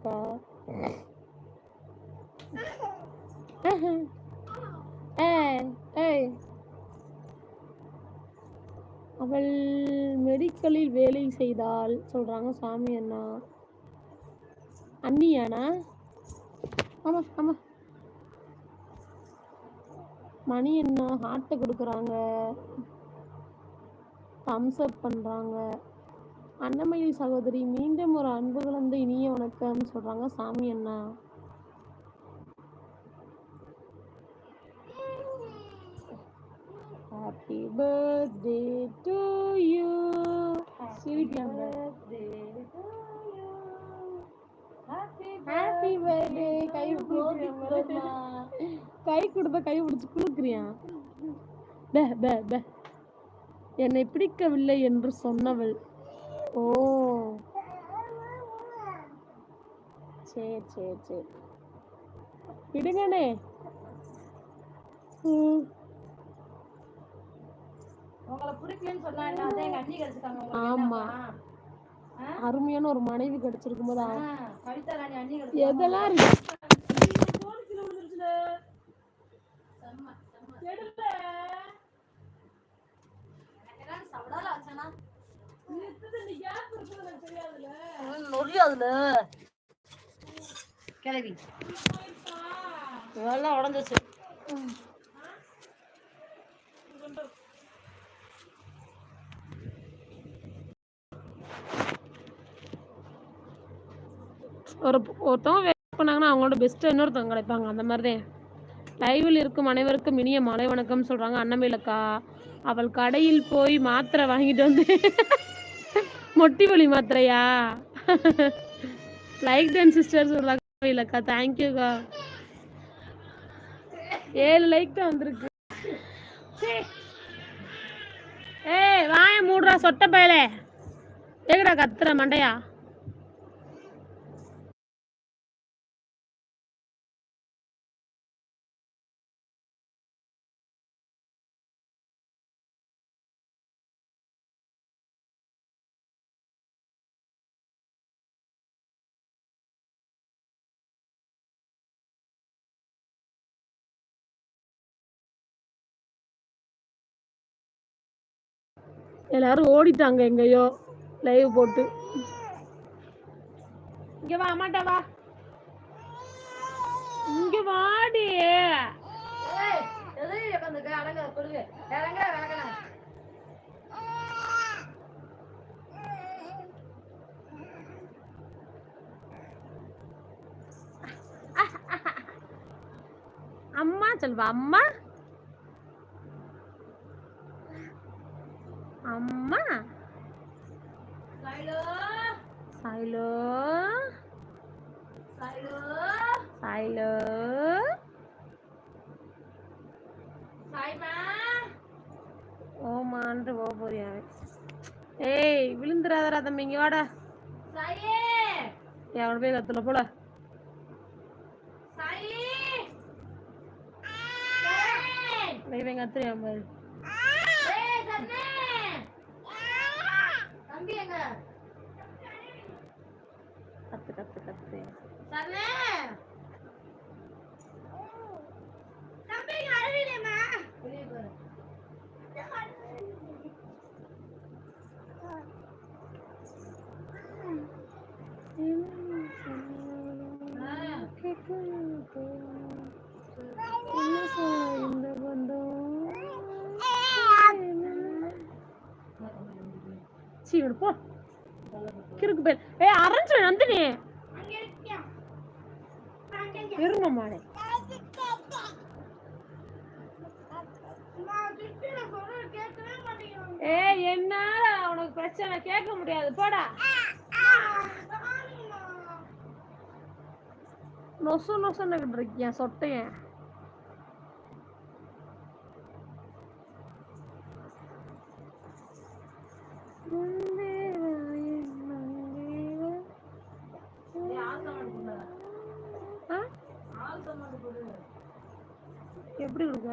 இருக்கா? அவள் மெடிக்கலில் வேலை செய்தால் சொல்றாங்க சாமி அண்ணா. அண்ணியானா? ஆமா ஆமா. மணி என்ன ஹார்ட்டை கொடுக்குறாங்க, தம்ஸ் அப் பண்றாங்க. அன்னமயி சகோதரி மீண்டும் ஒரு அன்பு கலந்த இனிய வணக்கம் சொல்றாங்க சாமி அண்ணா. Happy birthday to you. Happy birthday. கை கொடுக்குறியா? கை கொடுத்த கை பிடிச்சு குலுக்குறியா? என்னை பிடிக்கவில்லை என்று சொன்னவள். ஓ சரி சரி சரி, விடுங்கண்ணே. ஆமா, அருமையான ஒரு மனைவி கிடைச்சிருக்கும் போது எதெல்லாம் இருக்கு. கிளவி இதெல்லாம் உடஞ்சிச்சு. ஒருத்தவங்க வேலை பண்ணாங்கன்னா அவங்களோட பெஸ்ட்டாக இன்னொருத்தவங்க கிடைப்பாங்க. அந்த மாதிரி தான் லைவில் இருக்கும் அனைவருக்கும் இனிய மாலை வணக்கம் சொல்கிறாங்க அன்னமேலக்கா. அவள் கடையில் போய் மாத்திரை வாங்கிட்டு வந்து மொட்டி வலி மாத்திரையா? லைக் டன் சிஸ்டர் சொல்கிறாங்க இல்லக்கா. தேங்க்யூக்கா. 7 லைக் தான் வந்திருக்கு. ஏய் வாய மூடுறா சொட்ட பயலே. ஏகடா கத்துற மண்டையா? எல்லாரும் ஓடிட்டாங்க எங்கேயோ லைவ் போட்டு. இங்க வா அம்மாட்டா வா, இங்க வாடி. அம்மா சொல்வா அம்மா அம்மா. சாயிலோ சாயிலோ சாயிலோ சாய்மா ஓமான்ட்டு போக போறியா? ஏய் விழுந்துராதரா தம்பி, இங்க வாடா. எவன போய் கத்துல போல. கத்துறியான் பாரு. கத்து கத்து கத்து. போ கிறுக்கு பேர். ஏய் அரஞ்சு நந்தினி இருங்க மாடே. ஏய் என்னால உனக்கு பிரச்சனை கேட்க முடியாது போடா. நொசு நொசுன்னு இருக்கியா சொட்டையன். எப்படி கொடுக்க